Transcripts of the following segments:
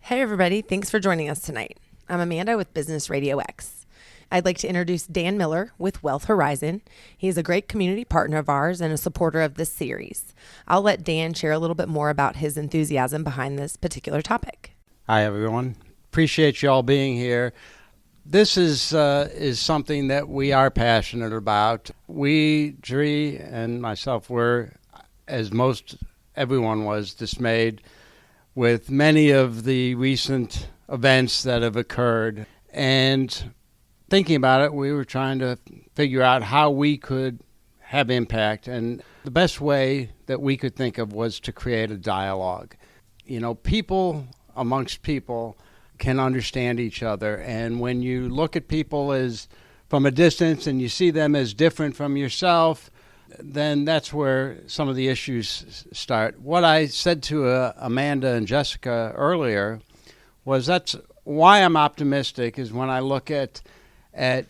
Hey everybody, thanks for joining us tonight. I'm Amanda with Business RadioX. I'd like to introduce Dan Miller with Wealth Horizon. He's a great community partner of ours and a supporter of this series. I'll let Dan share a little bit more about his enthusiasm behind this particular topic. Hi everyone. Appreciate you all being here. This is something that we are passionate about. We, Dree and myself, were, as most everyone was, dismayed with many of the recent events that have occurred. And thinking about it, we were trying to figure out how we could have impact. And the best way that we could think of was to create a dialogue. You know, people amongst people can understand each other. And when you look at people as from a distance and you see them as different from yourself, then that's where some of the issues start. What I said to Amanda and Jessica earlier was that's why I'm optimistic is when I look at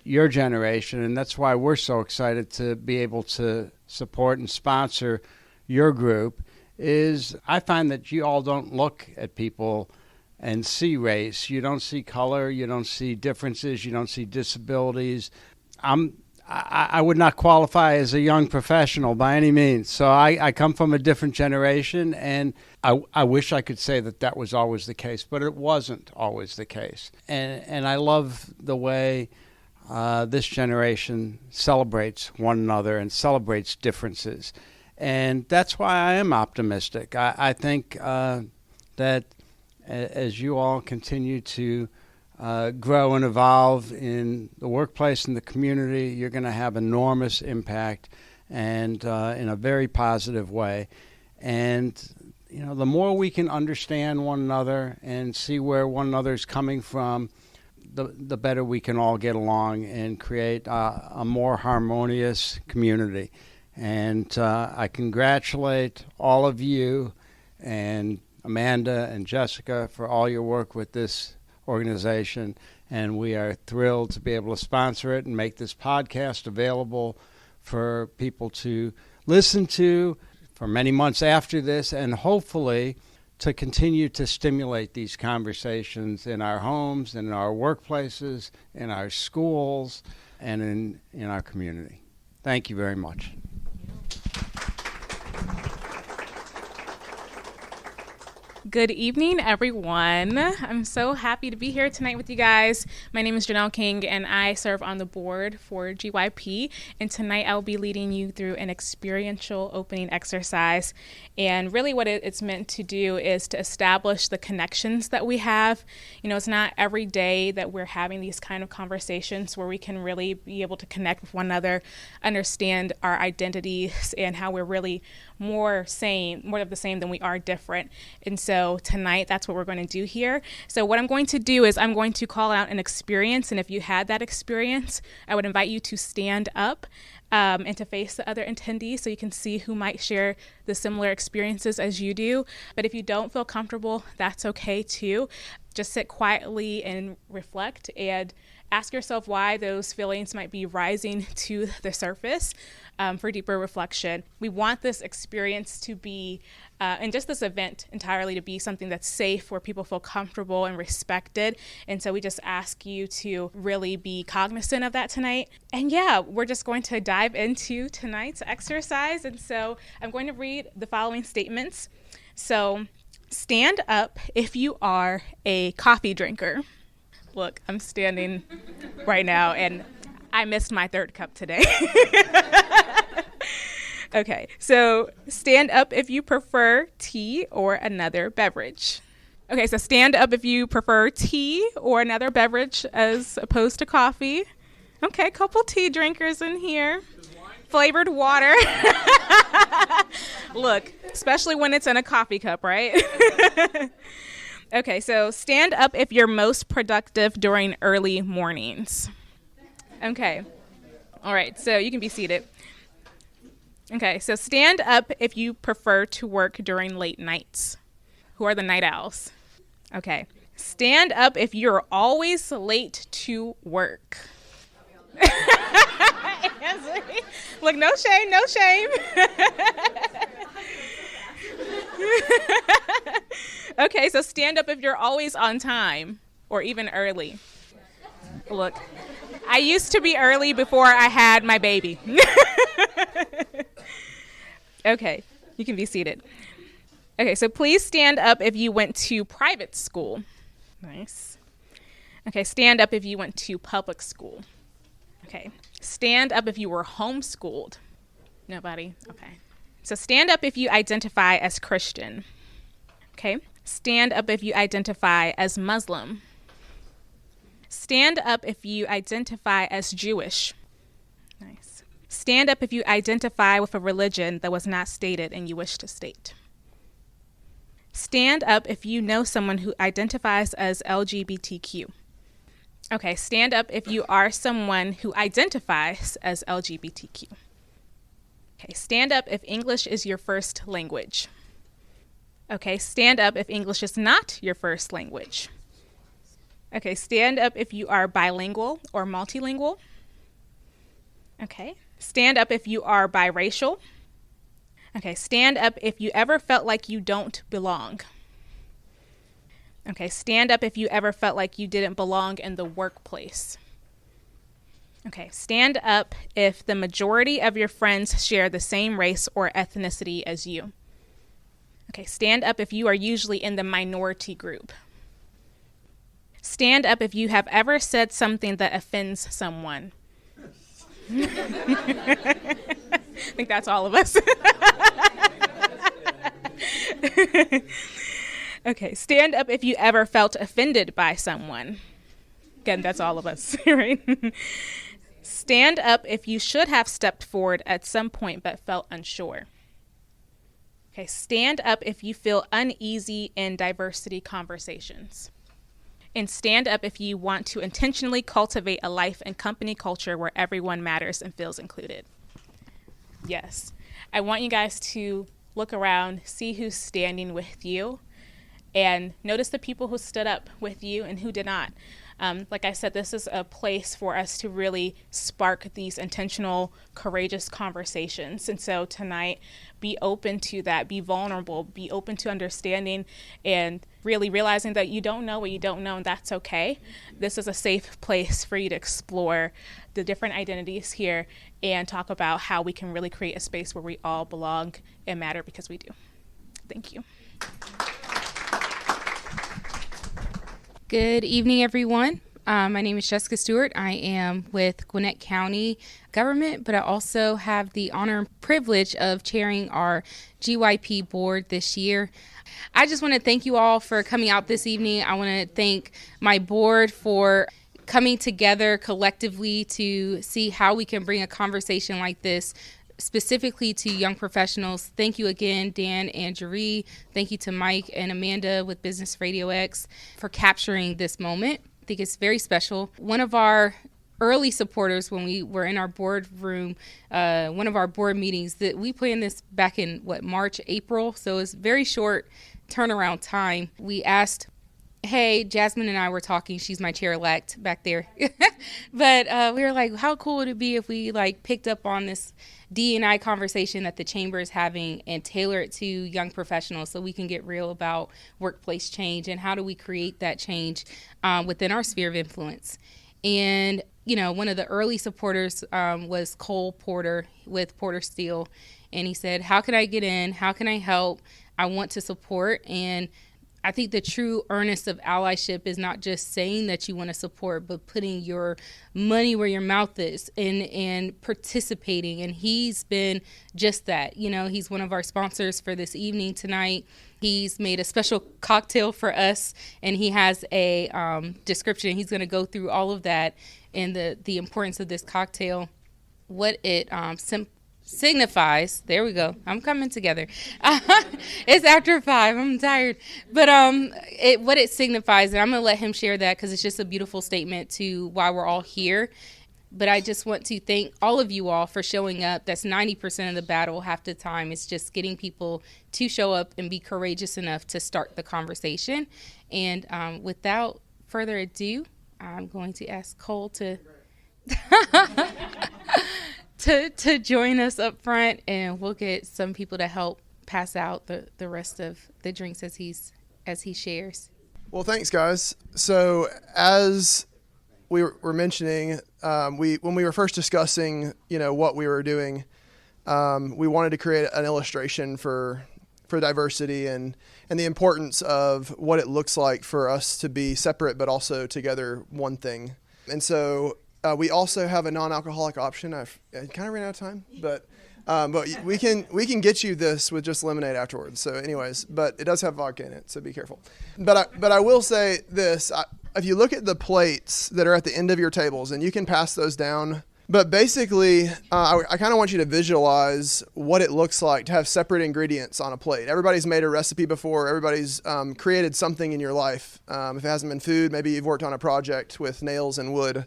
your generation, and that's why we're so excited to be able to support and sponsor your group, is I find that you all don't look at people and see race. You don't see color. You don't see differences. You don't see disabilities. I would not qualify as a young professional by any means. So I come from a different generation, and I wish I could say that that was always the case, but it wasn't always the case. And I love the way this generation celebrates one another and celebrates differences. And that's why I am optimistic. I think that as you all continue to grow and evolve in the workplace and the community, you're going to have enormous impact and in a very positive way. And, you know, the more we can understand one another and see where one another's coming from, the better we can all get along and create a more harmonious community. And I congratulate all of you and Amanda and Jessica for all your work with this organization, and we are thrilled to be able to sponsor it and make this podcast available for people to listen to for many months after this, and hopefully to continue to stimulate these conversations in our homes, in our workplaces, in our schools, and in our community. Thank you very much. Good evening, everyone. I'm so happy to be here tonight with you guys. My name is Janelle King, and I serve on the board for GYP. And tonight I'll be leading you through an experiential opening exercise. And really what it's meant to do is to establish the connections that we have. You know, it's not every day that we're having these kind of conversations where we can really be able to connect with one another, understand our identities, and how we're really more of the same than we are different. And so tonight, that's what we're going to do here. So what I'm going to do is I'm going to call out an experience. And if you had that experience, I would invite you to stand up and to face the other attendees so you can see who might share the similar experiences as you do. But if you don't feel comfortable, that's okay too. Just sit quietly and reflect and ask yourself why those feelings might be rising to the surface for deeper reflection. We want this experience to be, and just this event entirely to be something that's safe, where people feel comfortable and respected. And so we just ask you to really be cognizant of that tonight. And yeah, we're just going to dive into tonight's exercise. And so I'm going to read the following statements. So stand up if you are a coffee drinker. Look, I'm standing right now, and I missed my third cup today. Okay, so stand up if you prefer tea or another beverage. Okay, so stand up if you prefer tea or another beverage as opposed to coffee. Okay, couple tea drinkers in here. Flavored water. Look, especially when it's in a coffee cup, right? Okay, so stand up if you're most productive during early mornings. Okay. All right, so you can be seated. Okay, so stand up if you prefer to work during late nights. Who are the night owls? Okay. Stand up if you're always late to work. Look, no shame, no shame. Okay, so stand up if you're always on time or even early. Look, I used to be early before I had my baby. Okay, you can be seated. Okay, so please stand up if you went to private school. Nice. Okay, stand up if you went to public school. Okay, stand up if you were homeschooled. Nobody? Okay. So stand up if you identify as Christian. Okay. Stand up if you identify as Muslim. Stand up if you identify as Jewish. Nice. Stand up if you identify with a religion that was not stated and you wish to state. Stand up if you know someone who identifies as LGBTQ. Okay, stand up if you are someone who identifies as LGBTQ. Okay, stand up if English is your first language. Okay, stand up if English is not your first language. Okay, stand up if you are bilingual or multilingual. Okay, stand up if you are biracial. Okay, stand up if you ever felt like you don't belong. Okay, stand up if you ever felt like you didn't belong in the workplace. Okay, stand up if the majority of your friends share the same race or ethnicity as you. Okay, stand up if you are usually in the minority group. Stand up if you have ever said something that offends someone. I think that's all of us. Okay, stand up if you ever felt offended by someone. Again, that's all of us, right? Stand up if you should have stepped forward at some point but felt unsure. Okay, stand up if you feel uneasy in diversity conversations. And stand up if you want to intentionally cultivate a life and company culture where everyone matters and feels included. Yes, I want you guys to look around, see who's standing with you, and notice the people who stood up with you and who did not. Like I said, this is a place for us to really spark these intentional, courageous conversations. And so tonight, be open to that, be vulnerable, be open to understanding and really realizing that you don't know what you don't know, and that's okay. This is a safe place for you to explore the different identities here and talk about how we can really create a space where we all belong and matter, because we do. Thank you. Good evening, everyone. My name is Jessica Stewart. I am with Gwinnett County government, but I also have the honor and privilege of chairing our GYP board this year. I just want to thank you all for coming out this evening. I want to thank my board for coming together collectively to see how we can bring a conversation like this specifically to young professionals. Thank you again, Dan and Jeree. Thank you to Mike and Amanda with Business RadioX for capturing this moment. I think it's very special. One of our early supporters, when we were in our boardroom, one of our board meetings, that we planned this back in March, April. So it's very short turnaround time. We asked, hey, Jasmine and I were talking. She's my chair-elect back there. But we were like, how cool would it be if we picked up on this DE&I conversation that the chamber is having and tailor it to young professionals so we can get real about workplace change and how do we create that change within our sphere of influence. And, one of the early supporters was Cole Porter with Porter Steel. And he said, how can I get in? How can I help? I want to support. And I think the true earnest of allyship is not just saying that you want to support, but putting your money where your mouth is and participating. And he's been just that. He's one of our sponsors for this evening tonight. He's made a special cocktail for us, and he has a description. He's going to go through all of that and the importance of this cocktail, what it signifies. There we go. I'm coming together. It's after 5. I'm tired. But what it signifies, and I'm going to let him share that because it's just a beautiful statement to why we're all here. But I just want to thank all of you all for showing up. That's 90% of the battle half the time. It's just getting people to show up and be courageous enough to start the conversation. And without further ado, I'm going to ask Cole to to join us up front, and we'll get some people to help pass out the rest of the drinks as he's as he shares. Well, thanks, guys. So as we were mentioning, when we were first discussing, what we were doing, we wanted to create an illustration for diversity and the importance of what it looks like for us to be separate but also together one thing. And so we also have a non-alcoholic option. I kind of ran out of time, but we can get you this with just lemonade afterwards. So anyways, but it does have vodka in it, so be careful. But I will say this, if you look at the plates that are at the end of your tables, and you can pass those down, but basically I kind of want you to visualize what it looks like to have separate ingredients on a plate. Everybody's made a recipe before. Everybody's created something in your life. If it hasn't been food, maybe you've worked on a project with nails and wood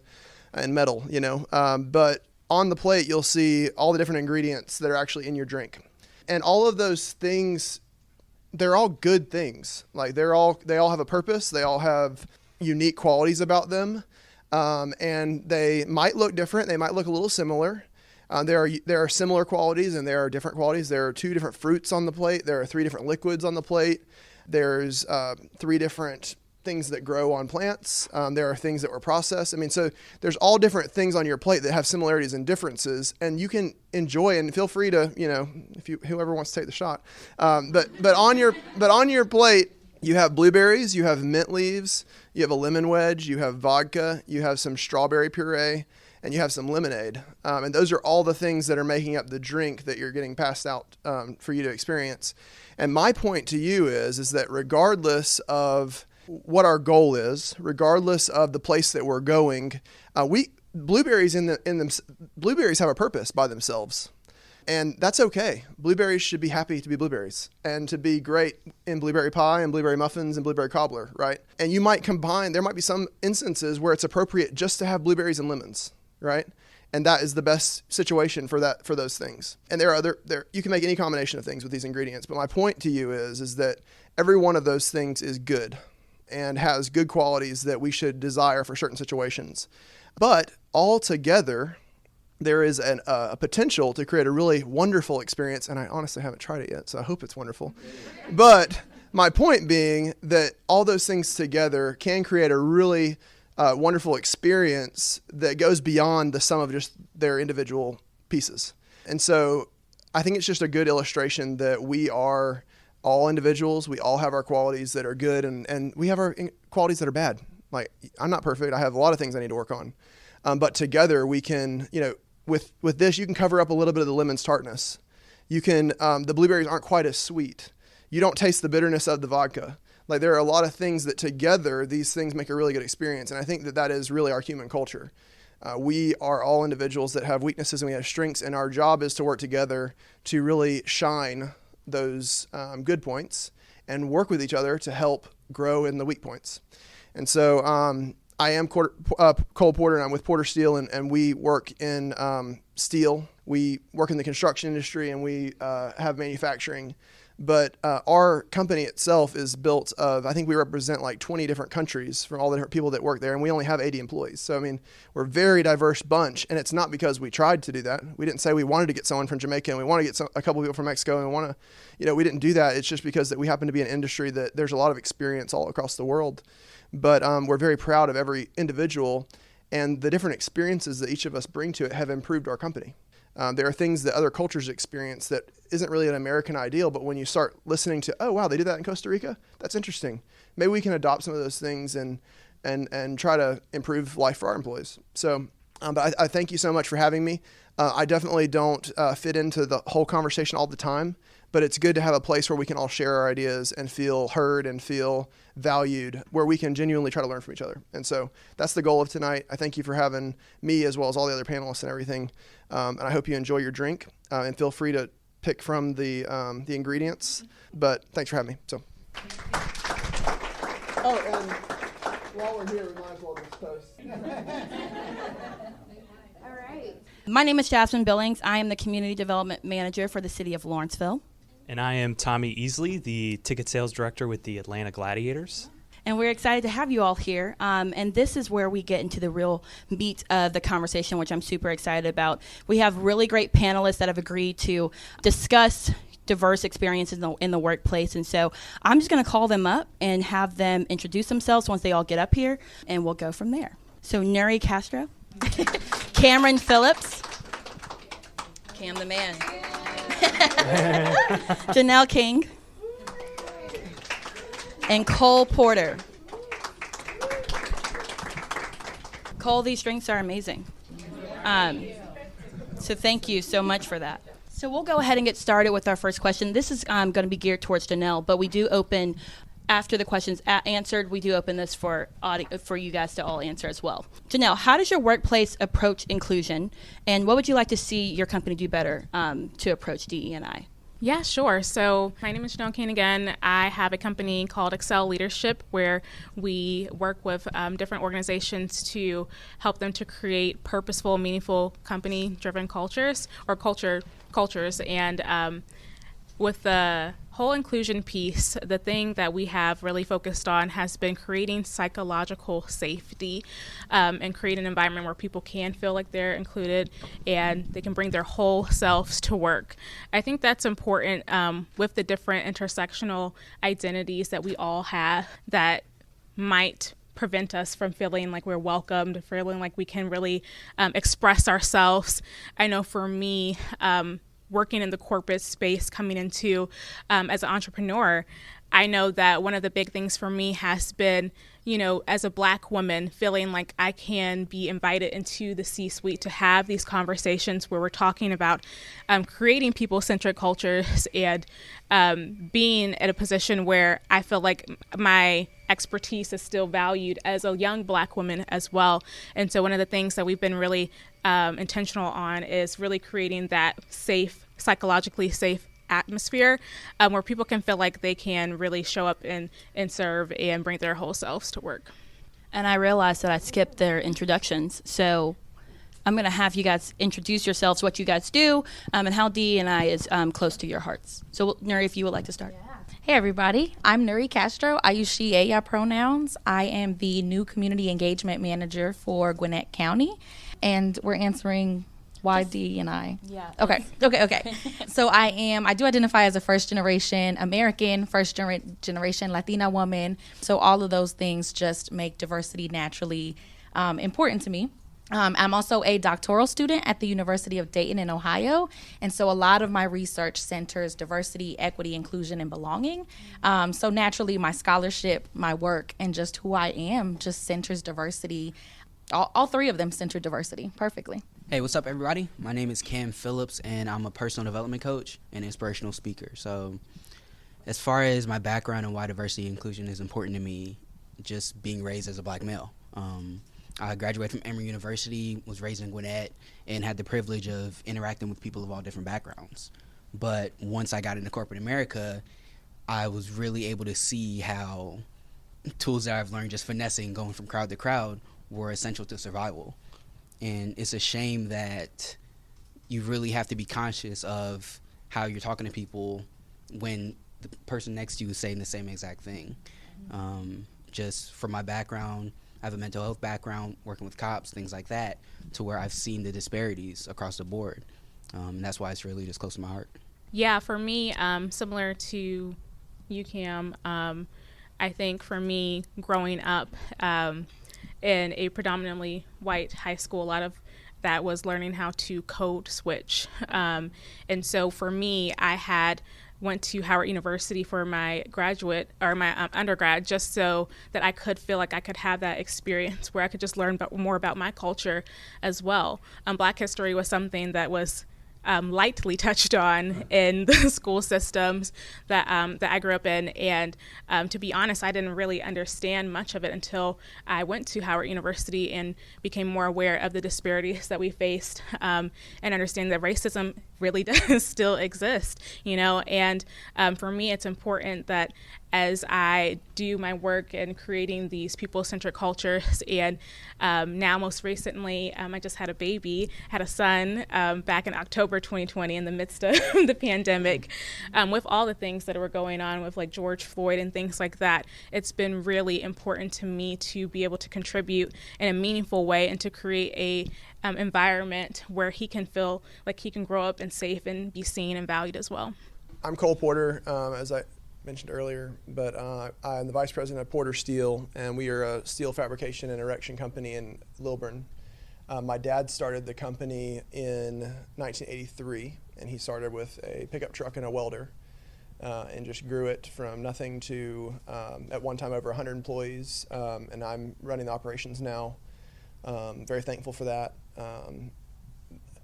and metal, but on the plate, you'll see all the different ingredients that are actually in your drink. And all of those things, they're all good things. Like they all have a purpose. They all have unique qualities about them. And they might look different. They might look a little similar. There are similar qualities and there are different qualities. There are 2 different fruits on the plate. There are 3 different liquids on the plate. There's 3 different things that grow on plants. There are things that were processed. So there's all different things on your plate that have similarities and differences, and you can enjoy and feel free to, whoever wants to take the shot. But on your plate, you have blueberries, you have mint leaves, you have a lemon wedge, you have vodka, you have some strawberry puree, and you have some lemonade. And those are all the things that are making up the drink that you're getting passed out for you to experience. And my point to you is that regardless of what our goal is, regardless of the place that we're going, blueberries blueberries have a purpose by themselves, and that's okay. Blueberries should be happy to be blueberries and to be great in blueberry pie and blueberry muffins and blueberry cobbler, right? And you might combine. There might be some instances where it's appropriate just to have blueberries and lemons, right? And that is the best situation for those things. And you can make any combination of things with these ingredients. But my point to you is that every one of those things is good and has good qualities that we should desire for certain situations. But all together, there is a potential to create a really wonderful experience, and I honestly haven't tried it yet, so I hope it's wonderful. But my point being that all those things together can create a really wonderful experience that goes beyond the sum of just their individual pieces. And so I think it's just a good illustration that we are all individuals. We all have our qualities that are good, and we have our qualities that are bad. Like, I'm not perfect. I have a lot of things I need to work on. But together we can, with this, you can cover up a little bit of the lemon's tartness. You can, the blueberries aren't quite as sweet. You don't taste the bitterness of the vodka. Like, there are a lot of things that together, these things make a really good experience. And I think that is really our human culture. We are all individuals that have weaknesses and we have strengths, and our job is to work together to really shine those good points and work with each other to help grow in the weak points. And so I am Cole Porter, and I'm with Porter Steel, and we work in steel. We work in the construction industry, and we have manufacturing. But our company itself is built of, I think we represent like 20 different countries from all the different people that work there, and we only have 80 employees. So, we're a very diverse bunch, and it's not because we tried to do that. We didn't say we wanted to get someone from Jamaica, and we want to get a couple people from Mexico, and we want to, we didn't do that. It's just because that we happen to be an industry that there's a lot of experience all across the world. But we're very proud of every individual, and the different experiences that each of us bring to it have improved our company. There are things that other cultures experience that isn't really an American ideal, but when you start listening to, oh, wow, they do that in Costa Rica? That's interesting. Maybe we can adopt some of those things and try to improve life for our employees. So, but I thank you so much for having me. I definitely don't fit into the whole conversation all the time, but it's good to have a place where we can all share our ideas and feel heard and feel valued, where we can genuinely try to learn from each other. And so that's the goal of tonight. I thank you for having me as well as all the other panelists and everything. And I hope you enjoy your drink, and feel free to pick from the ingredients. But thanks for having me. So. Oh, and while we're here, we might as well just post. All right. My name is Jasmine Billings. I am the Community Development Manager for the City of Lawrenceville. And I am Tommy Easley, the Ticket Sales Director with the Atlanta Gladiators. And we're excited to have you all here. And this is where we get into the real meat of the conversation, which I'm super excited about. We have really great panelists that have agreed to discuss diverse experiences in the workplace. And so I'm just going to call them up and have them introduce themselves once they all get up here, and we'll go from there. So Nuri Castro, Cameron Phillips, Cam the man, Janelle King, and Cole Porter. Cole, these drinks are amazing. So thank you so much for that. So we'll go ahead and get started with our first question. This is going to be geared towards Janelle, but we do open, after the questions answered, we do open this for you guys to all answer as well. Janelle, how does your workplace approach inclusion, and what would you like to see your company do better to approach DE&I? Yeah, sure. So my name is Janelle Kane again. I have a company called Excel Leadership where we work with different organizations to help them to create purposeful, meaningful, company-driven cultures or cultures. And with the whole inclusion piece, the thing that we have really focused on has been creating psychological safety and create an environment where people can feel like they're included and they can bring their whole selves to work. I think that's important with the different intersectional identities that we all have that might prevent us from feeling like we're welcomed, feeling like we can really express ourselves. I know for me, working in the corporate space, coming into as an entrepreneur, I know that one of the big things for me has been, as a Black woman, feeling like I can be invited into the C-suite to have these conversations where we're talking about creating people-centric cultures and being at a position where I feel like my expertise is still valued as a young Black woman as well. And so one of the things that we've been really intentional on is really creating that safe, psychologically safe atmosphere where people can feel like they can really show up and serve and bring their whole selves to work. And I realized that I skipped their introductions, so I'm going to have you guys introduce yourselves, what you guys do, and how DE&I is close to your hearts. So Nuri, if you would like to start. Hey everybody, I'm Nuri Castro. I use she, ella pronouns. I am the new community engagement manager for Gwinnett County, and we're answering why DE&I. Yeah. Okay. So I do identify as a first generation American, first generation Latina woman. So all of those things just make diversity naturally important to me. I'm also a doctoral student at the University of Dayton in Ohio, and so a lot of my research centers diversity, equity, inclusion, and belonging. So naturally, my scholarship, my work, and just who I am just centers diversity. All three of them center diversity perfectly. Hey, what's up, everybody? My name is Cam Phillips, and I'm a personal development coach and inspirational speaker. So as far as my background and why diversity and inclusion is important to me, just being raised as a Black male. I graduated from Emory University, was raised in Gwinnett, and had the privilege of interacting with people of all different backgrounds. But once I got into corporate America, I was really able to see how tools that I've learned, just finessing, going from crowd to crowd, were essential to survival. And it's a shame that you really have to be conscious of how you're talking to people when the person next to you is saying the same exact thing. Just from my background, I have a mental health background, working with cops, things like that, to where I've seen the disparities across the board. And that's why it's really just close to my heart. Yeah, for me, similar to you, Cam, I think for me, growing up in a predominantly white high school, a lot of that was learning how to code switch. And so for me, I went to Howard University for my undergrad, just so that I could feel like I could have that experience where I could just learn more about my culture as well. Black history was something that was lightly touched on in the school systems that I grew up in. And to be honest, I didn't really understand much of it until I went to Howard University and became more aware of the disparities that we faced and understand that racism really does still exist, and for me, it's important that as I do my work in creating these people-centric cultures, and now most recently, I just had a son back in October 2020 in the midst of the pandemic, with all the things that were going on with like George Floyd and things like that. It's been really important to me to be able to contribute in a meaningful way and to create a environment where he can feel like he can grow up and safe and be seen and valued as well. I'm Cole Porter, as I mentioned earlier, but I'm the vice president of Porter Steel, and we are a steel fabrication and erection company in Lilburn. My dad started the company in 1983, and he started with a pickup truck and a welder, and just grew it from nothing to, at one time, over 100 employees, and I'm running the operations now. Very thankful for that.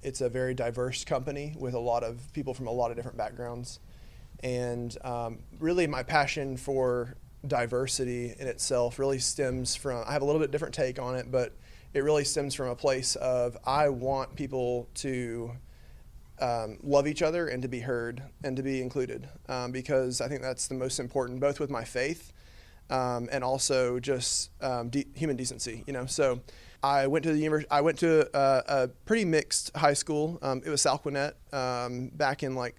It's a very diverse company with a lot of people from a lot of different backgrounds. And really my passion for diversity in itself really stems from, I have a little bit different take on it, but it really stems from a place of I want people to love each other and to be heard and to be included, because I think that's the most important, both with my faith and also just human decency, So I went to the university. I went to a pretty mixed high school. It was South Gwinnett back in I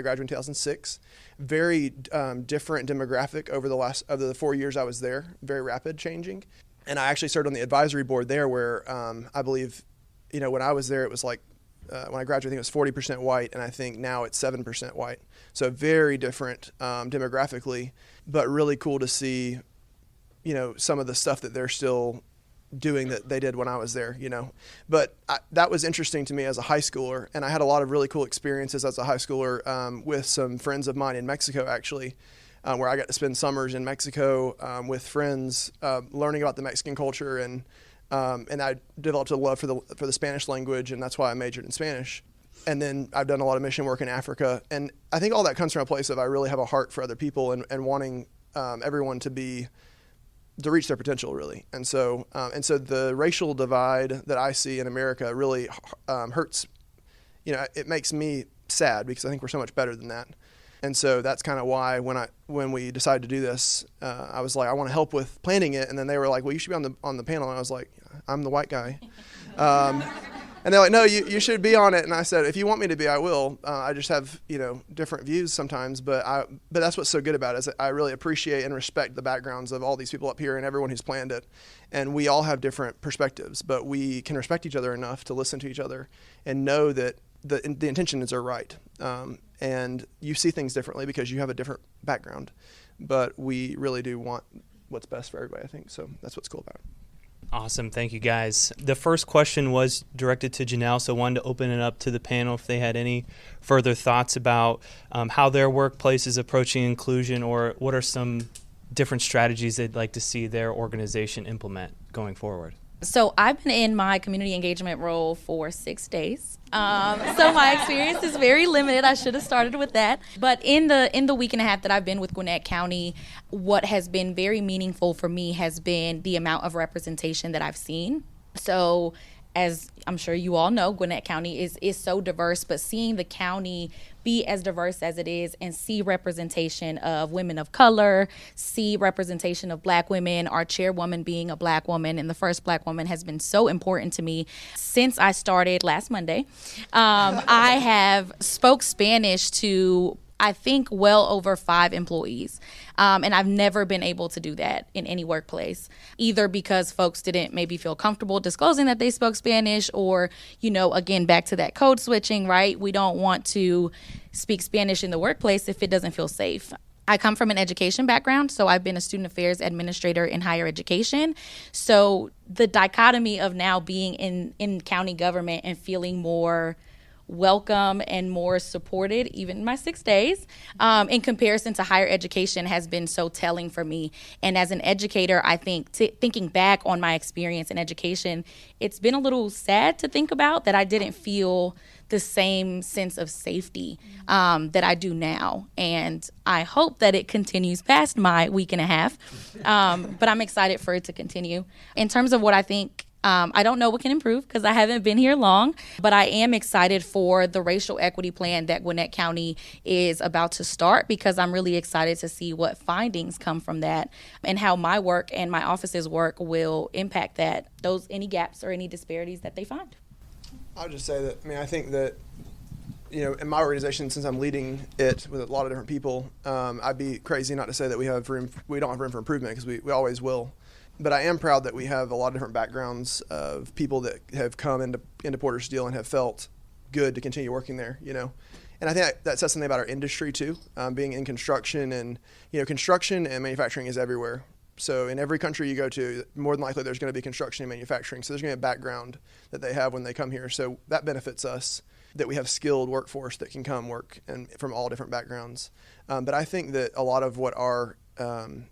graduated in 2006. Very different demographic over the 4 years I was there. Very rapid changing, and I actually served on the advisory board there, where I believe, when I was there, it was when I graduated, I think it was 40% white, and I think now it's 7% white. So very different demographically, but really cool to see, some of the stuff that they're still doing that they did when I was there, But that was interesting to me as a high schooler, and I had a lot of really cool experiences as a high schooler with some friends of mine in Mexico, actually, where I got to spend summers in Mexico with friends, learning about the Mexican culture, and I developed a love for the Spanish language, and that's why I majored in Spanish. And then I've done a lot of mission work in Africa, and I think all that comes from a place of I really have a heart for other people and wanting everyone to reach their potential, really. And so the racial divide that I see in America really hurts. It makes me sad because I think we're so much better than that. And so that's kind of why when we decided to do this, I was like, I want to help with planning it. And then they were like, well, you should be on the panel. And I was like, I'm the white guy. And they're like, no, you should be on it. And I said, if you want me to be, I will. I just have, different views sometimes. But that's what's so good about it, is I really appreciate and respect the backgrounds of all these people up here and everyone who's planned it. And we all have different perspectives, but we can respect each other enough to listen to each other and know that the intentions are right. And you see things differently because you have a different background. But we really do want what's best for everybody, I think. So that's what's cool about it. Awesome. Thank you, guys. The first question was directed to Janelle, so I wanted to open it up to the panel if they had any further thoughts about how their workplace is approaching inclusion, or what are some different strategies they'd like to see their organization implement going forward. So I've been in my community engagement role for 6 days. So my experience is very limited. I should have started with that. But in the week and a half that I've been with Gwinnett County, what has been very meaningful for me has been the amount of representation that I've seen. So as I'm sure you all know, Gwinnett County is so diverse, but seeing the county be as diverse as it is and see representation of women of color, see representation of Black women, our chairwoman being a Black woman and the first Black woman, has been so important to me. Since I started last Monday, I have spoke Spanish to, I think, well over 5 employees. And I've never been able to do that in any workplace, either because folks didn't maybe feel comfortable disclosing that they spoke Spanish, or, again, back to that code switching, right? We don't want to speak Spanish in the workplace if it doesn't feel safe. I come from an education background, so I've been a student affairs administrator in higher education. So the dichotomy of now being in county government and feeling more welcome and more supported, even in my 6 days, in comparison to higher education, has been so telling for me. And as an educator, I think thinking back on my experience in education, it's been a little sad to think about that I didn't feel the same sense of safety that I do now. And I hope that it continues past my week and a half, but I'm excited for it to continue. In terms of what I think, I don't know what can improve because I haven't been here long, but I am excited for the racial equity plan that Gwinnett County is about to start, because I'm really excited to see what findings come from that and how my work and my office's work will impact that, any gaps or any disparities that they find. I'll just say that, I think that, in my organization, since I'm leading it with a lot of different people, I'd be crazy not to say that we don't have room for improvement, because we always will. But I am proud that we have a lot of different backgrounds of people that have come into Porter Steel and have felt good to continue working there, And I think that says something about our industry too, being in construction, and construction and manufacturing is everywhere. So in every country you go to, more than likely there's going to be construction and manufacturing. So there's going to be a background that they have when they come here. So that benefits us, that we have skilled workforce that can come work and from all different backgrounds. But I think that a lot of what our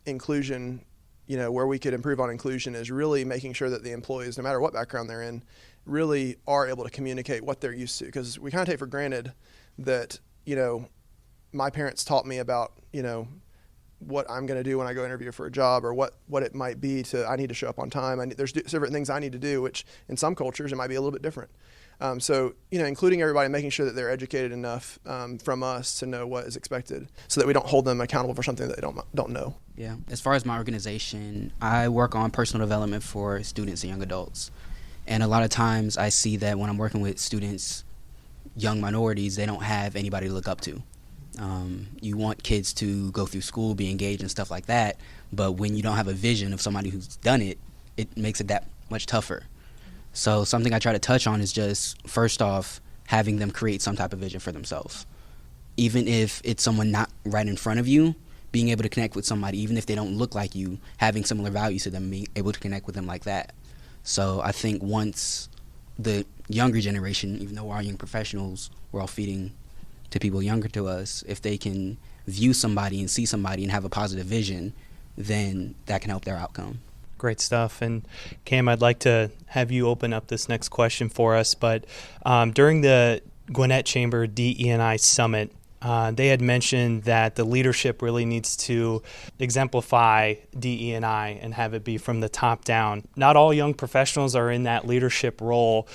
inclusion, where we could improve on inclusion, is really making sure that the employees, no matter what background they're in, really are able to communicate what they're used to. Because we kind of take for granted that, my parents taught me about, what I'm going to do when I go interview for a job, or what it might be I need to show up on time. There's different things I need to do, which in some cultures it might be a little bit different. So, including everybody, making sure that they're educated enough from us to know what is expected, so that we don't hold them accountable for something that they don't know. Yeah. As far as my organization, I work on personal development for students and young adults. And a lot of times I see that when I'm working with students, young minorities, they don't have anybody to look up to. You want kids to go through school, be engaged and stuff like that, but when you don't have a vision of somebody who's done it, it makes it that much tougher. So something I try to touch on is just, first off, having them create some type of vision for themselves. Even if it's someone not right in front of you, being able to connect with somebody, even if they don't look like you, having similar values to them, being able to connect with them like that. So I think once the younger generation, even though we're all young professionals, we're all feeding to people younger to us, if they can view somebody and see somebody and have a positive vision, then that can help their outcome. Great stuff. And Cam, I'd like to have you open up this next question for us. But during the Gwinnett Chamber DE&I Summit, they had mentioned that the leadership really needs to exemplify DE&I and have it be from the top down. Not all young professionals are in that leadership role.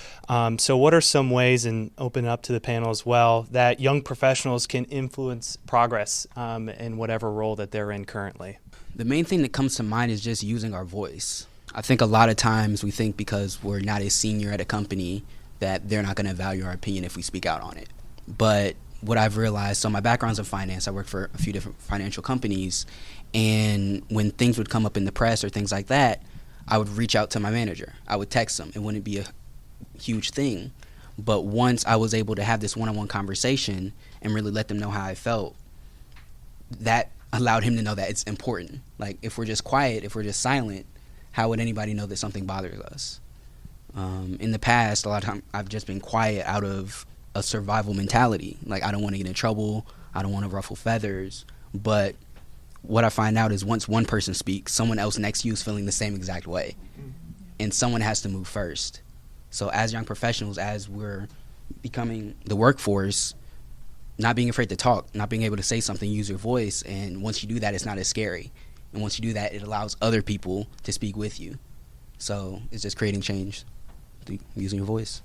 So what are some ways, and open up to the panel as well, that young professionals can influence progress in whatever role that they're in currently? The main thing that comes to mind is just using our voice. I think a lot of times we think because we're not a senior at a company that they're not going to value our opinion if we speak out on it. But what I've realized, so my background's in finance. I work for a few different financial companies, and when things would come up in the press or things like that, I would reach out to my manager. I would text them. It wouldn't be a huge thing, but once I was able to have this one-on-one conversation and really let them know how I felt, that allowed him to know that it's important. Like, if we're just quiet, if we're just silent, how would anybody know that something bothers us? In the past, a lot of times I've just been quiet out of a survival mentality. Like, I don't want to get in trouble. I don't want to ruffle feathers. But what I find out is once one person speaks, someone else next to you is feeling the same exact way. And someone has to move first. So as young professionals, as we're becoming the workforce, not being afraid to talk, not being able to say something, use your voice. And once you do that, it's not as scary. And once you do that, it allows other people to speak with you. So it's just creating change, using your voice.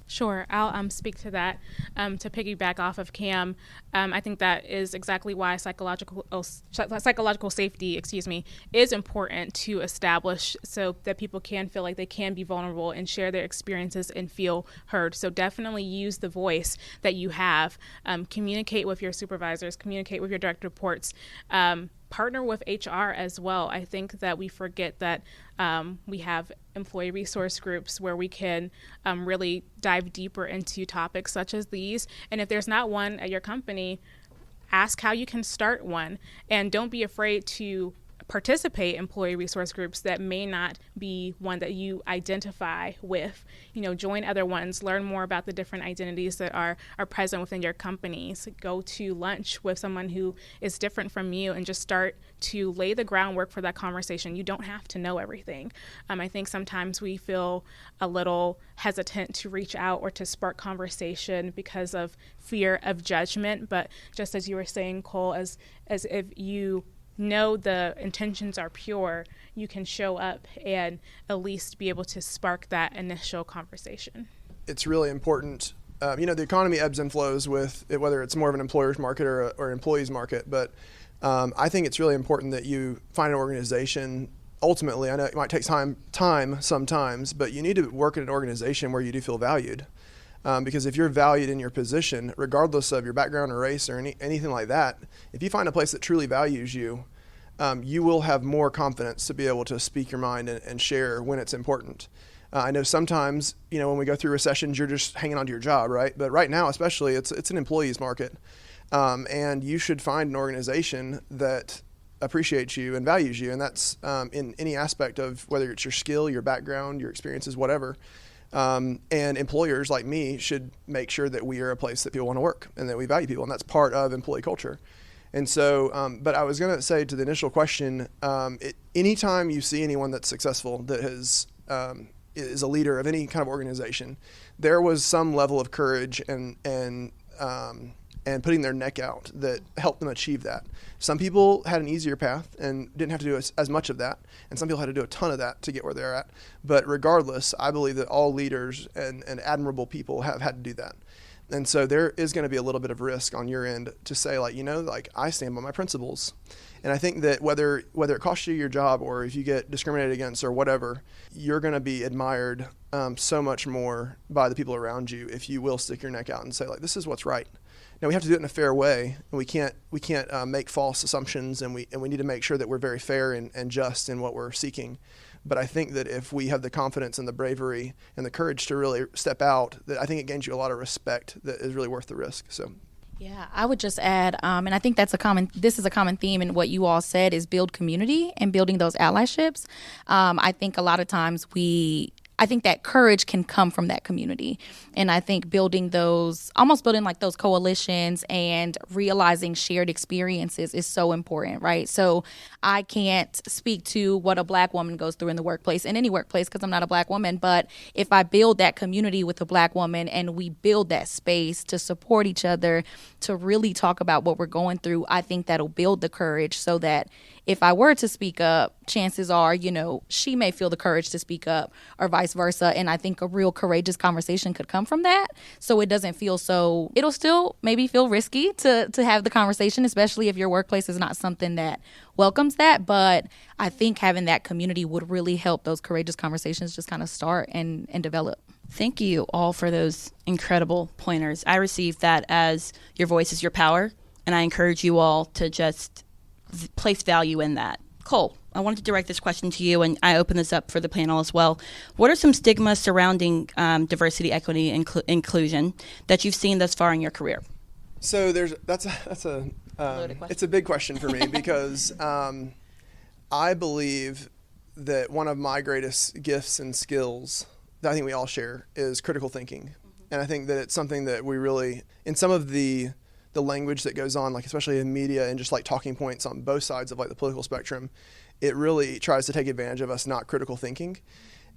Sure, I'll speak to that. To piggyback off of Cam, I think that is exactly why psychological safety, is important to establish, so that people can feel like they can be vulnerable and share their experiences and feel heard. So definitely use the voice that you have. Communicate with your supervisors, communicate with your direct reports. Partner with HR as well. I think that we forget that we have employee resource groups where we can really dive deeper into topics such as these. And if there's not one at your company, ask how you can start one. And don't be afraid to participate in employee resource groups that may not be one that you identify with. Join other ones, learn more about the different identities that are present within your companies. Go to lunch with someone who is different from you and just start to lay the groundwork for that conversation. You don't have to know everything. I think sometimes we feel a little hesitant to reach out or to spark conversation because of fear of judgment. But just as you were saying, Cole, as if you know the intentions are pure, you can show up and at least be able to spark that initial conversation. It's really important. The economy ebbs and flows with it, whether it's more of an employer's market or an employee's market. But I think it's really important that you find an organization. Ultimately, I know it might take time sometimes, but you need to work in an organization where you do feel valued. Because if you're valued in your position, regardless of your background or race or anything like that, if you find a place that truly values you, you will have more confidence to be able to speak your mind and share when it's important. I know sometimes, when we go through recessions, you're just hanging on to your job, right? But right now, especially, it's an employee's market. And you should find an organization that appreciates you and values you. And that's in any aspect of whether it's your skill, your background, your experiences, whatever. And employers like me should make sure that we are a place that people want to work and that we value people. And that's part of employee culture. And so, but I was going to say to the initial question, anytime you see anyone that's successful that is a leader of any kind of organization, there was some level of courage and putting their neck out that helped them achieve that. Some people had an easier path and didn't have to do as much of that, and some people had to do a ton of that to get where they're at. But regardless, I believe that all leaders and admirable people have had to do that. And so there is going to be a little bit of risk on your end to say, I stand by my principles. And I think that whether it costs you your job or if you get discriminated against or whatever, you're going to be admired so much more by the people around you if you will stick your neck out and say, this is what's right. Now, we have to do it in a fair way, and we can't make false assumptions, and we need to make sure that we're very fair and just in what we're seeking. But I think that if we have the confidence and the bravery and the courage to really step out, that I think it gains you a lot of respect that is really worth the risk. So. Yeah, I would just add, and I think this is a common theme in what you all said, is build community and building those allyships. I think a lot of times I think that courage can come from that community. And I think building those coalitions and realizing shared experiences is so important, right? So I can't speak to what a Black woman goes through in the workplace, in any workplace, because I'm not a Black woman. But if I build that community with a Black woman and we build that space to support each other, to really talk about what we're going through, I think that'll build the courage so that if I were to speak up, chances are, she may feel the courage to speak up or vice versa. And I think a real courageous conversation could come from that. So it doesn't feel it'll still maybe feel risky to have the conversation, especially if your workplace is not something that welcomes that. But I think having that community would really help those courageous conversations just kind of start and develop. Thank you all for those incredible pointers. I receive that as your voice is your power, and I encourage you all to just place value in that. Cole, I wanted to direct this question to you, and I open this up for the panel as well. What are some stigmas surrounding diversity, equity, and inclusion that you've seen thus far in your career? So it's a big question for me because I believe that one of my greatest gifts and skills that I think we all share is critical thinking. Mm-hmm. And I think that it's something that we really, in some of the language that goes on, especially in media and just talking points on both sides of the political spectrum, it really tries to take advantage of us not critical thinking.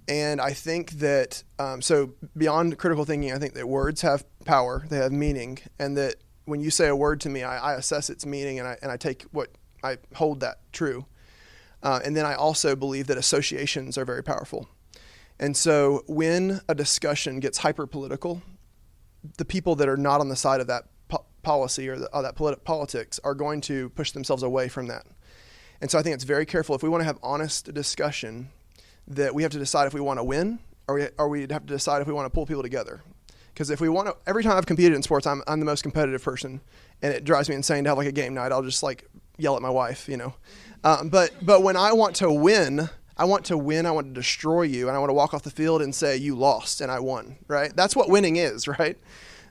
And I think that, so beyond critical thinking, I think that words have power, they have meaning, and that when you say a word to me, I assess its meaning and I hold that true. And then I also believe that associations are very powerful. And so when a discussion gets hyper political, the people that are not on the side of that policy or that politics are going to push themselves away from that. And so I think it's very careful. If we want to have honest discussion, that we have to decide if we want to win or we have to decide if we want to pull people together. Because if we want to, every time I've competed in sports, I'm the most competitive person, and it drives me insane to have a game night. I'll just yell at my wife, But when I want to win, I want to destroy you, and I want to walk off the field and say you lost and I won, right? That's what winning is, right?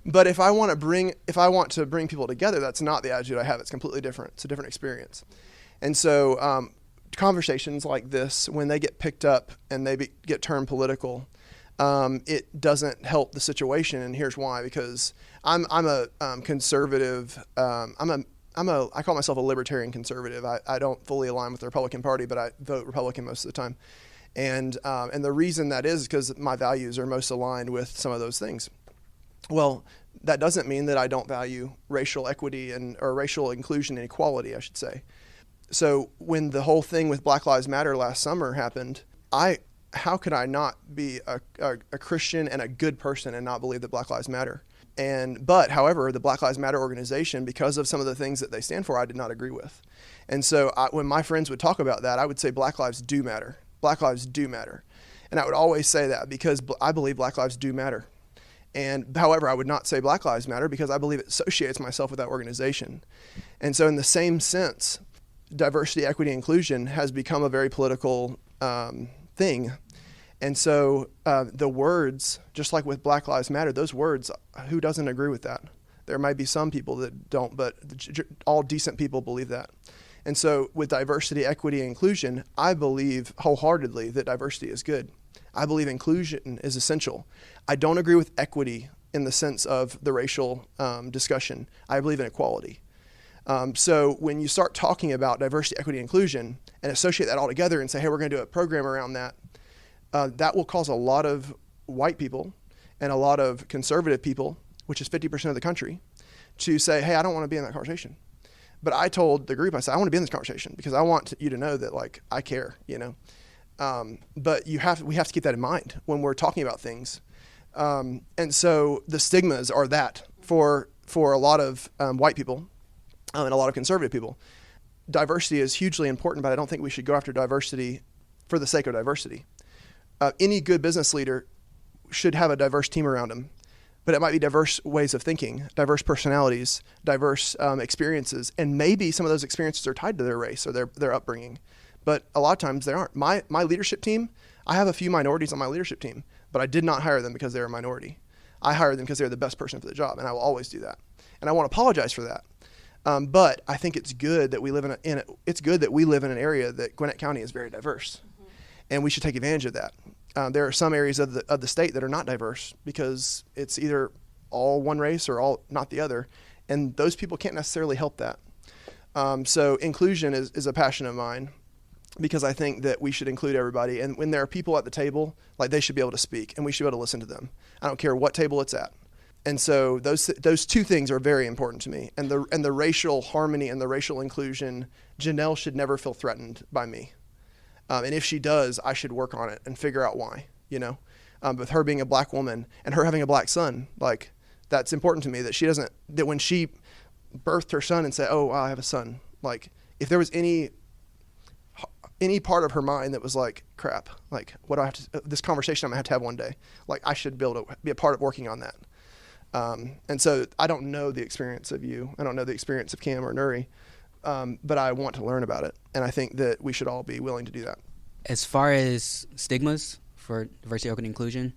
But if I want to bring people together, that's not the attitude I have. It's completely different. It's a different experience. And so conversations like this, when they get picked up and they get turned political, it doesn't help the situation. And here's why: because I'm a conservative. I call myself a libertarian conservative. I don't fully align with the Republican Party, but I vote Republican most of the time. And the reason that is because my values are most aligned with some of those things. Well, that doesn't mean that I don't value racial equity or racial inclusion and equality, I should say. So when the whole thing with Black Lives Matter last summer happened, how could I not be a Christian and a good person and not believe that Black Lives Matter? But however, the Black Lives Matter organization, because of some of the things that they stand for, I did not agree with. And so when my friends would talk about that, I would say Black lives do matter. Black lives do matter. And I would always say that because I believe Black lives do matter. And however, I would not say Black Lives Matter because I believe it associates myself with that organization. And so in the same sense, diversity, equity, inclusion has become a very political thing. And so the words, just like with Black Lives Matter, those words, who doesn't agree with that? There might be some people that don't, but all decent people believe that. And so with diversity, equity, and inclusion, I believe wholeheartedly that diversity is good. I believe inclusion is essential. I don't agree with equity in the sense of the racial discussion. I believe in equality. So when you start talking about diversity, equity, and inclusion and associate that all together and say, hey, we're going to do a program around that, that will cause a lot of white people and a lot of conservative people, which is 50% of the country, to say, hey, I don't want to be in that conversation. But I told the group, I said, I want to be in this conversation because I want you to know that, like, I care, you know. But we have to keep that in mind when we're talking about things. And so the stigmas are that for a lot of white people and a lot of conservative people. Diversity is hugely important, but I don't think we should go after diversity for the sake of diversity. Any good business leader should have a diverse team around him. But it might be diverse ways of thinking, diverse personalities, diverse experiences, and maybe some of those experiences are tied to their race or their upbringing. But a lot of times they aren't. My leadership team, I have a few minorities on my leadership team, but I did not hire them because they're a minority. I hired them because they're the best person for the job, and I will always do that. And I want to apologize for that. But I think it's good that we live in an area that Gwinnett County is very diverse, and we should take advantage of that. There are some areas of the state that are not diverse because it's either all one race or all not the other, and those people can't necessarily help that. So inclusion is a passion of mine because I think that we should include everybody, and when there are people at the table, like, they should be able to speak, and we should be able to listen to them. I don't care what table it's at. And so those two things are very important to me, and the racial harmony and the racial inclusion. Janelle should never feel threatened by me. And if she does, I should work on it and figure out why, you know. With her being a black woman and her having a black son, like, that's important to me that when she birthed her son and said, oh, wow, I have a son, like, if there was any part of her mind that was like, crap, like, what do I have to, this conversation I'm gonna have to have one day, like, I should be able to be a part of working on that. And so I don't know the experience of you. I don't know the experience of Cam or Nuri. But I want to learn about it, and I think that we should all be willing to do that. As far as stigmas for diversity, equity, and inclusion,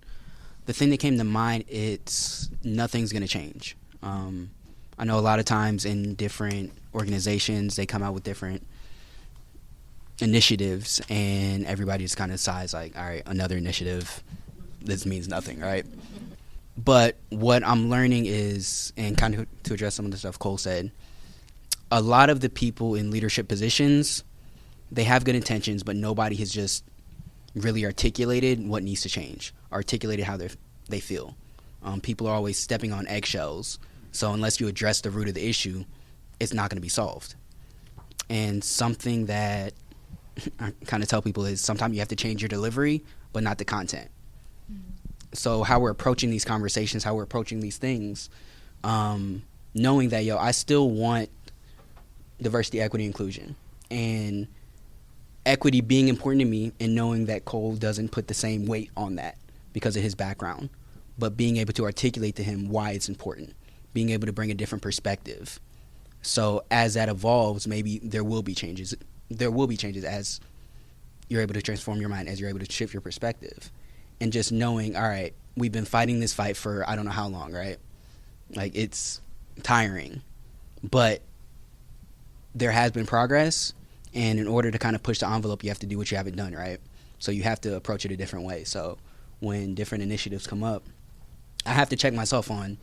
the thing that came to mind, it's nothing's going to change. I know a lot of times in different organizations, they come out with different initiatives, and everybody just kind of sighs like, all right, another initiative, this means nothing, right? But what I'm learning is, and kind of to address some of the stuff Cole said, a lot of the people in leadership positions, they have good intentions, but nobody has just really articulated what needs to change, articulated how they feel. People are always stepping on eggshells, so unless you address the root of the issue, it's not going to be solved. And something that I kind of tell people is sometimes you have to change your delivery, but not the content. So how we're approaching these conversations, how we're approaching these things, knowing that, I still want diversity, equity, inclusion, and equity being important to me, and knowing that Cole doesn't put the same weight on that because of his background, but being able to articulate to him why it's important, being able to bring a different perspective. So as that evolves, maybe there will be changes. There will be changes as you're able to transform your mind, as you're able to shift your perspective, and just knowing, all right, we've been fighting this fight for I don't know how long, right? Like, it's tiring, but there has been progress, and in order to kind of push the envelope, you have to do what you haven't done, right? So you have to approach it a different way. So when different initiatives come up, I have to check myself on,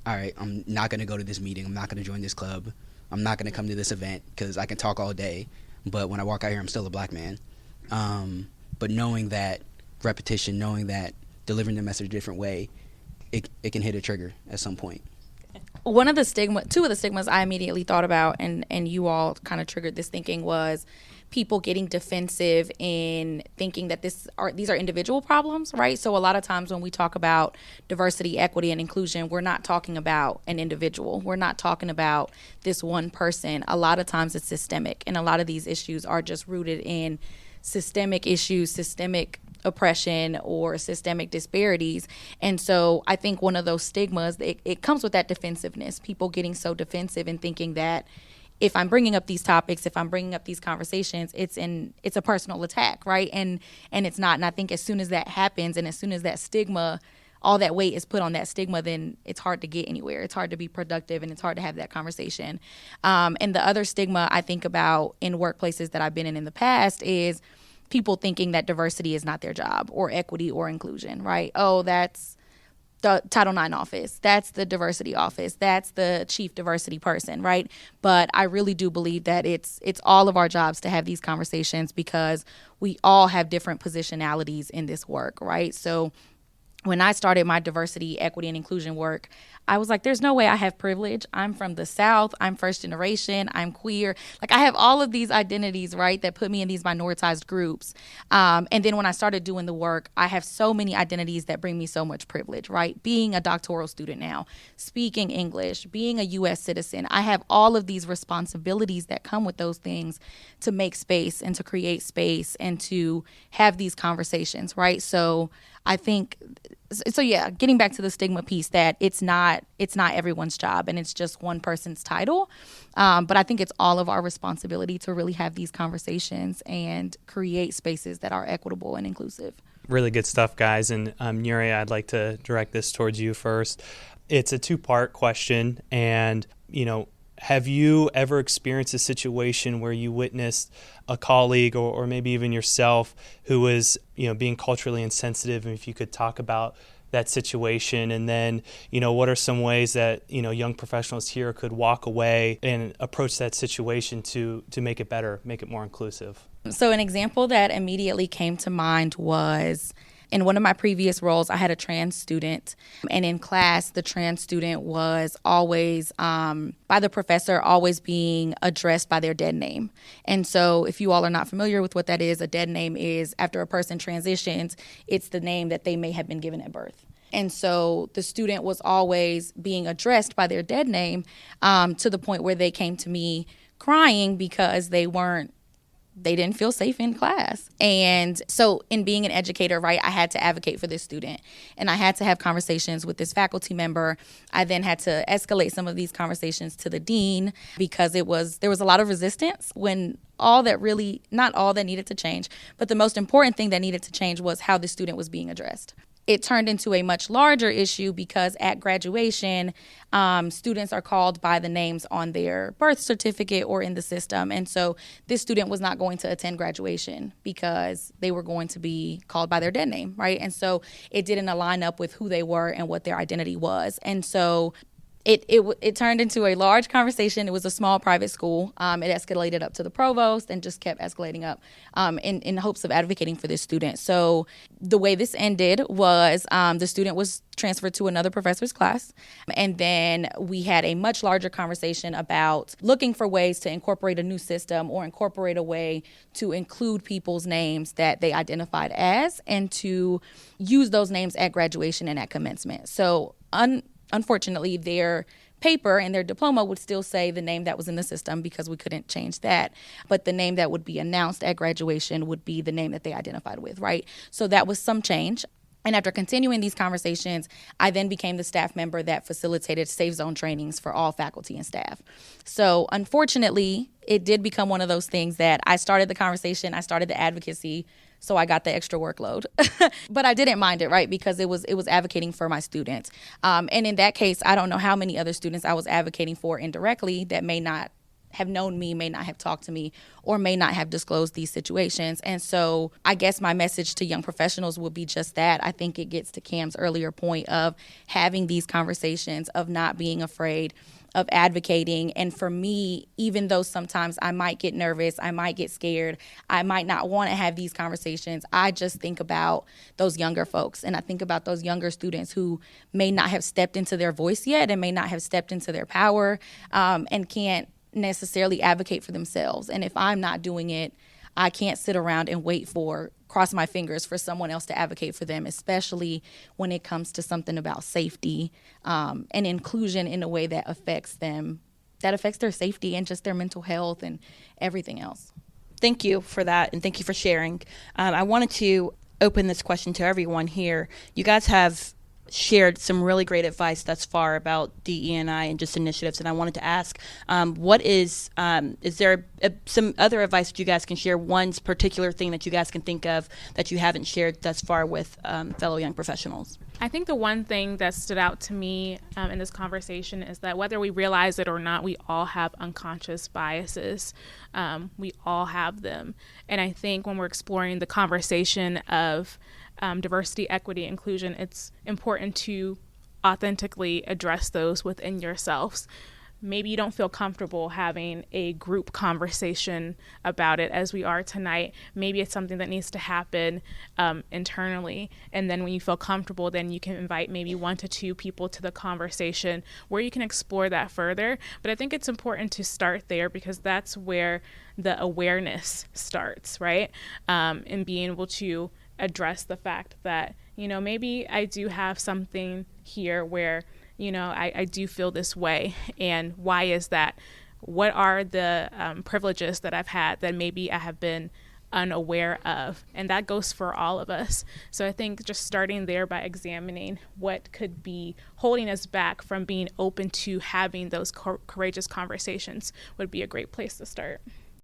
all right, I'm not going to go to this meeting. I'm not going to join this club. I'm not going to come to this event because I can talk all day, but when I walk out here, I'm still a black man. But knowing that repetition, knowing that delivering the message a different way, it can hit a trigger at some point. Two of the stigmas I immediately thought about, and you all kind of triggered this thinking, was people getting defensive in thinking that these are individual problems, right? So a lot of times when we talk about diversity, equity, and inclusion, we're not talking about an individual. We're not talking about this one person. A lot of times it's systemic, and a lot of these issues are just rooted in systemic issues, systemic oppression, or systemic disparities. And so I think one of those stigmas, it comes with that defensiveness, people getting so defensive and thinking that if I'm bringing up these topics, if I'm bringing up these conversations, it's a personal attack, right? And it's not. And I think as soon as that happens, and as soon as that stigma, all that weight is put on that stigma, then it's hard to get anywhere. It's hard to be productive, and it's hard to have that conversation. And the other stigma I think about in workplaces that I've been in the past is people thinking that diversity is not their job, or equity or inclusion, right? Oh, that's the Title IX office. That's the diversity office. That's the chief diversity person, right? But I really do believe that it's all of our jobs to have these conversations, because we all have different positionalities in this work, right? So when I started my diversity, equity, and inclusion work, I was like, there's no way I have privilege. I'm from the South. I'm first generation. I'm queer. Like, I have all of these identities, right, that put me in these minoritized groups. And then when I started doing the work, I have so many identities that bring me so much privilege, right? Being a doctoral student now, speaking English, being a U.S. citizen. I have all of these responsibilities that come with those things to make space and to create space and to have these conversations, right? So I think, so yeah, getting back to the stigma piece, that it's not everyone's job and it's just one person's title. But I think it's all of our responsibility to really have these conversations and create spaces that are equitable and inclusive. Really good stuff, guys. And Nuria, I'd like to direct this towards you first. It's a two-part question. And, have you ever experienced a situation where you witnessed a colleague or maybe even yourself who was, being culturally insensitive? And if you could talk about that situation, and then, what are some ways that, young professionals here could walk away and approach that situation to make it better, make it more inclusive? So an example that immediately came to mind was, in one of my previous roles, I had a trans student, and in class, the trans student was always, by the professor, always being addressed by their dead name. And so if you all are not familiar with what that is, a dead name is, after a person transitions, it's the name that they may have been given at birth. And so the student was always being addressed by their dead name, to the point where they came to me crying because they didn't feel safe in class. And so in being an educator, right, I had to advocate for this student, and I had to have conversations with this faculty member. I then had to escalate some of these conversations to the dean, because there was a lot of resistance when not all that needed to change, but the most important thing that needed to change was how the student was being addressed. It turned into a much larger issue because at graduation, students are called by the names on their birth certificate or in the system. And so this student was not going to attend graduation because they were going to be called by their dead name, right? And so it didn't align up with who they were and what their identity was. And so it turned into a large conversation. It was a small private school. It escalated up to the provost and just kept escalating up in hopes of advocating for this student. So the way this ended was the student was transferred to another professor's class. And then we had a much larger conversation about looking for ways to incorporate a new system or incorporate a way to include people's names that they identified as, and to use those names at graduation and at commencement. So unfortunately, their paper and their diploma would still say the name that was in the system, because we couldn't change that. But the name that would be announced at graduation would be the name that they identified with, right? So that was some change. And after continuing these conversations, I then became the staff member that facilitated safe zone trainings for all faculty and staff. So unfortunately, it did become one of those things that I started the conversation, I started the advocacy, so I got the extra workload. But I didn't mind it, right? Because it was advocating for my students. And in that case, I don't know how many other students I was advocating for indirectly that may not have known me, may not have talked to me, or may not have disclosed these situations. And so I guess my message to young professionals would be just that. I think it gets to Cam's earlier point of having these conversations, of not being afraid, of advocating. And for me, even though sometimes I might get nervous, I might get scared, I might not want to have these conversations, I just think about those younger folks. And I think about those younger students who may not have stepped into their voice yet and may not have stepped into their power, and can't necessarily advocate for themselves. And if I'm not doing it, I can't sit around and cross my fingers for someone else to advocate for them, especially when it comes to something about safety and inclusion in a way that affects them, that affects their safety and just their mental health and everything else. Thank you for that, and thank you for sharing. I wanted to open this question to everyone here. You guys have shared some really great advice thus far about DE&I and just initiatives. And I wanted to ask, is there some other advice that you guys can share? One particular thing that you guys can think of that you haven't shared thus far with fellow young professionals? I think the one thing that stood out to me in this conversation is that whether we realize it or not, we all have unconscious biases. We all have them. And I think when we're exploring the conversation of diversity, equity, inclusion, it's important to authentically address those within yourselves. Maybe you don't feel comfortable having a group conversation about it as we are tonight. Maybe it's something that needs to happen internally. And then when you feel comfortable, then you can invite maybe 1 to 2 people to the conversation where you can explore that further. But I think it's important to start there because that's where the awareness starts, right? And being able to address the fact that, maybe I do have something here where I do feel this way. And why is that? What are the privileges that I've had that maybe I have been unaware of? And that goes for all of us. So I think just starting there by examining what could be holding us back from being open to having those courageous conversations would be a great place to start.